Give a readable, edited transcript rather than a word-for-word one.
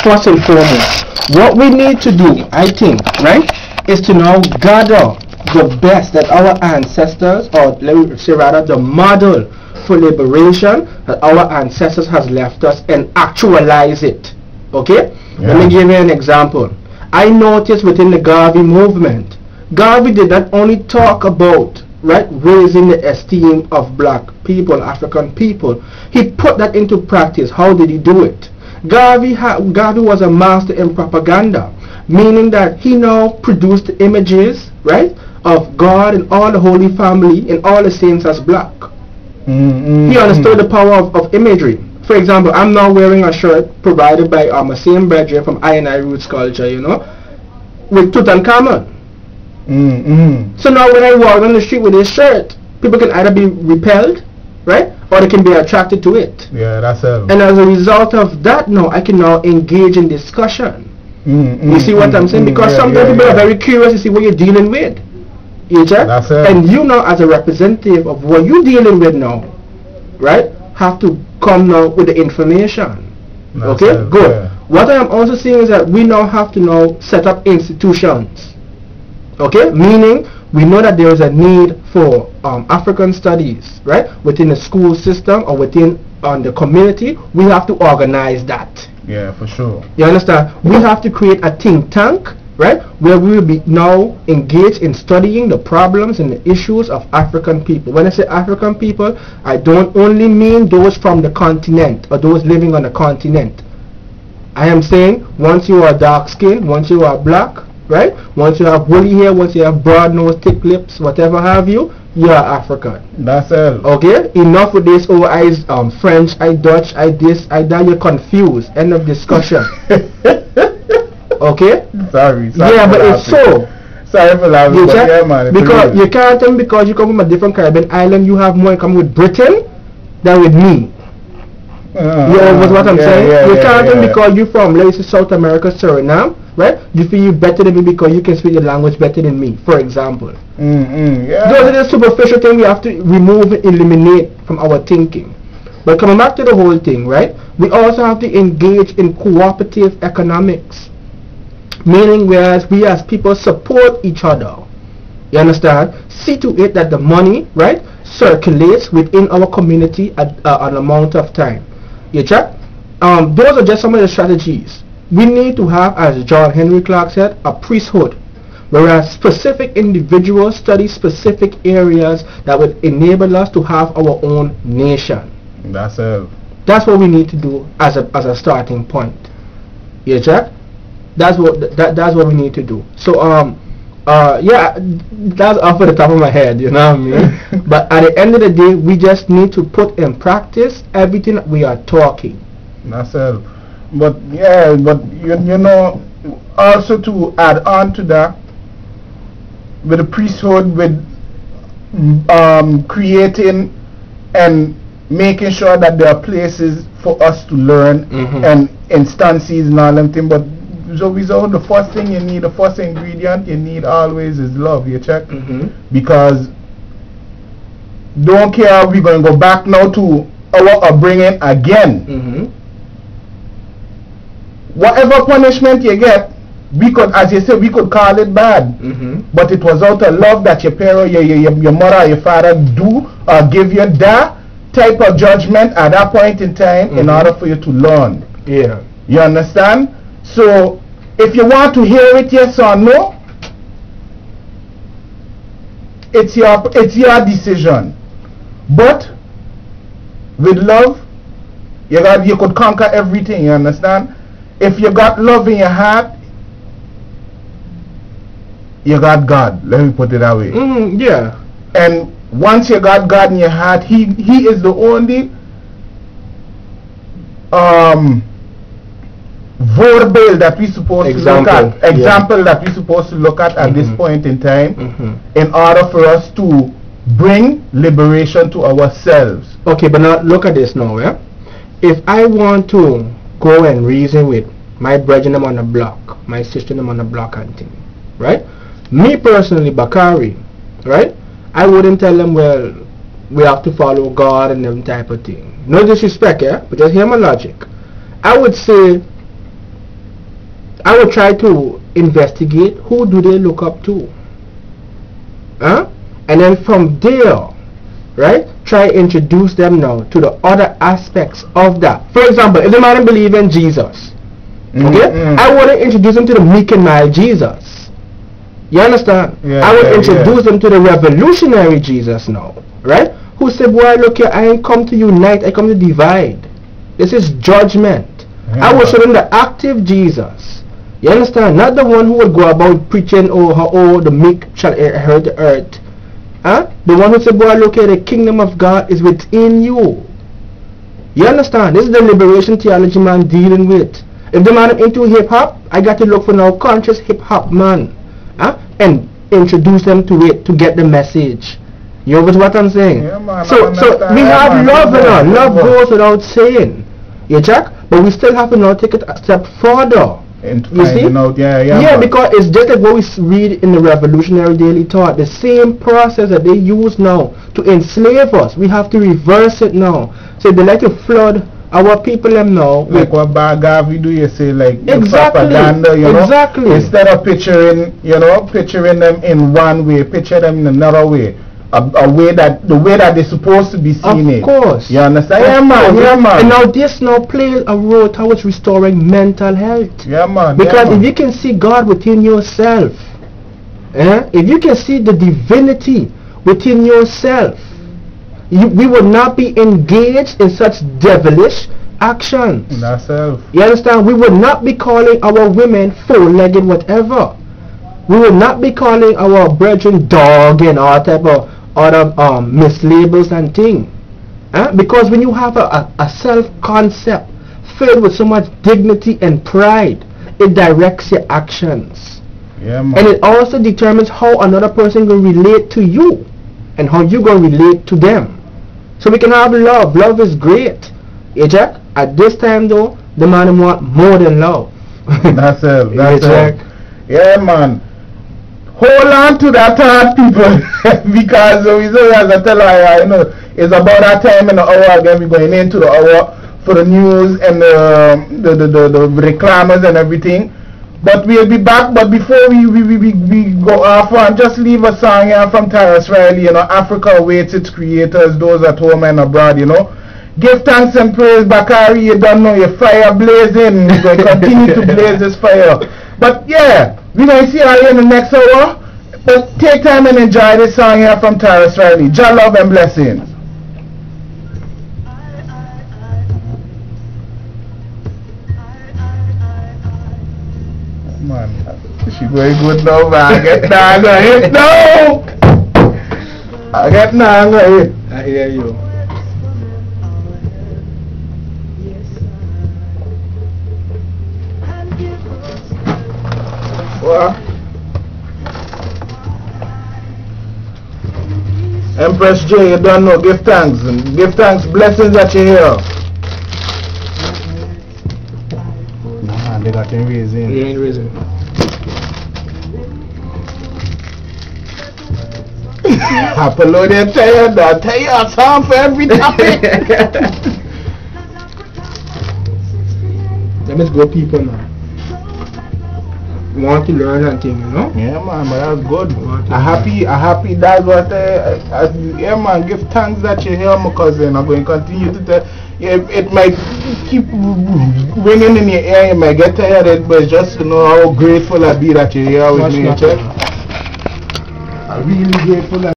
first and foremost, what we need to do, I think, right, is to now gather the best that our ancestors, or let me say rather, the model for liberation that our ancestors has left us, and actualize it. Okay? Yeah. Let me give you an example. I noticed within the Garvey movement, Garvey did not only talk about, right, raising the esteem of black people, African people. He put that into practice. How did he do it? Garvey was a master in propaganda, meaning that he now produced images, right, of God and all the Holy Family and all the saints as black. He understood the power of imagery. For example, I'm now wearing a shirt provided by a same brethren from I Roots Culture, you know, with Tutankhamun. So now when I walk on the street with this shirt, people can either be repelled, right, or they can be attracted to it. Yeah, that's it. And as a result of that, now I can now engage in discussion. You see what I'm saying? Because sometimes people are very curious to see what you're dealing with. You check? That's it. And you now, as a representative of what you're dealing with now, right, have to come now with the information. That's Okay, it, good. yeah. What I am also saying is that we now have to now set up institutions. Okay, meaning we know that there is a need for African studies, right, within the school system or within the community. We have to organize that. Yeah, for sure. You understand? We have to create a think tank, right, where we will be now engaged in studying the problems and the issues of African people. When I say African people, I don't only mean those from the continent or those living on the continent. I am saying once you are dark skinned, once you are black, right, once you have woolly hair, once you have broad nose, thick lips, whatever have you, you are African. That's it. Okay, enough with this. Oh, I French, I Dutch, I this, I that. You're confused. End of discussion. Okay. Sorry. Yeah, but it's so. Sorry for laughing. You But check? yeah, man. Because you can't tell me because you come from a different Caribbean island, you have more in common with Britain than with me. You know what I'm saying? You can't tell me because you're from, let's say, South America, Suriname, right? You feel you better than me because you can speak the language better than me, for example. Yeah. Those are the superficial things we have to remove and eliminate from our thinking. But coming back to the whole thing, right? We also have to engage in cooperative economics. Meaning whereas we as people support each other. You understand? See to it that the money, right, circulates within our community at an amount of time. You check? Those are just some of the strategies. We need to have, as John Henry Clark said, a priesthood, whereas specific individuals study specific areas that would enable us to have our own nation. That's it. That's what we need to do as a starting point. You check? That's what we need to do. So yeah, that's off the top of my head, you know what I mean? But at the end of the day, we just need to put in practice everything that we are talking. That's it. But yeah, but you know, also to add on to that, with the priesthood, with creating and making sure that there are places for us to learn and instances and all them things. But so the first thing you need, the first ingredient you need always is love. You check? Because don't care, we're going to go back now to our upbringing again. Whatever punishment you get, we could, as you said, we could call it bad, but it was out of love that your parent, your mother, or your father do or give you that type of judgment at that point in time in order for you to learn. Yeah. You understand? So if you want to hear it yes or no, it's your decision. But with love, you could conquer everything. You understand? If you got love in your heart, you got God. Let me put it that way. Yeah. And once you got God in your heart, He is the only variable that we supposed to look at. Example that we supposed to look at this point in time, in order for us to bring liberation to ourselves. Okay, but now look at this now, yeah? If I want to go and reason with my brethren on the block, my sister on the block and thing, right? Me personally, Bakari, right? I wouldn't tell them, well, we have to follow God and them type of thing. No disrespect, yeah? But just hear my logic. I would say, I will try to investigate who do they look up to. And then from there, right, try introduce them now to the other aspects of that. For example, if the man believe in Jesus, okay, I want to introduce them to the meek and mild Jesus. You understand? I will introduce them to the revolutionary Jesus now, right? Who said, boy, look here, I ain't come to unite, I come to divide. This is judgment. I will show them the active Jesus. You understand? Not the one who would go about preaching, oh, the meek shall inherit the earth. The one who said, boy, look here, the kingdom of God is within you. You understand? This is the liberation theology man dealing with. If the man is into hip-hop, I got to look for now conscious hip-hop man. And introduce them to it to get the message. You know what I'm saying? Yeah, man, so we have love and love goes without saying. You check? But we still have to now take it a step further. You see? Because it's just like what we read in the Revolutionary Daily Thought. The same process that they use now to enslave us, we have to reverse it now. So they like to flood our people them now. Like what Bagavi do, you say, like exactly, propaganda, you know? Exactly. Instead of picturing them in one way, picture them in another way. A way that the way that they're supposed to be seen. Of course. You understand? Yeah, man. And now this now plays a role towards restoring mental health. Yeah, man. Because if you can see God within yourself, if you can see the divinity within yourself, we would not be engaged in such devilish actions. You understand? We would not be calling our women four-legged whatever. We would not be calling our brethren dog and all type of other mislabels and thing. Because when you have a self-concept filled with so much dignity and pride, it directs your actions. Yeah, man. And it also determines how another person will relate to you and how you going to relate to them. So we can have love. Love is great. Jack? At this time though, the man want more than love. That's it. Yeah, man. Hold on to that thought, people, because as I tell you, you know, it's about that time in the hour again. We're going into the hour for the news and the reclaimers and everything. But we'll be back. But before we go off and just leave a song here from Tarrus Riley, you know, Africa awaits its creators, those at home and abroad, you know. Give thanks and praise, Bakari. You don't know your fire blazing. We're going to continue to blaze this fire. But yeah, we're going to see you in the next hour. But take time and enjoy this song here from Tarrus Riley. Jah love and blessings. Man, she going good now, man. I get down on it now. I get down on it. I hear you. What? Empress J, you don't know. Give thanks. Give thanks. Blessings that you hear. Nah, they got him raising. He ain't raising. Apollo, they tell you a song for every topic. Them is good people now. Want to learn and thing, you know? Yeah, man, but that's good. A happy that's what yeah, man, give thanks that you hear my cousin. I'm going to continue to tell you. It might keep ringing in your ear, you might get tired of it, but just to know how grateful I be that you're here with me. I'm really grateful.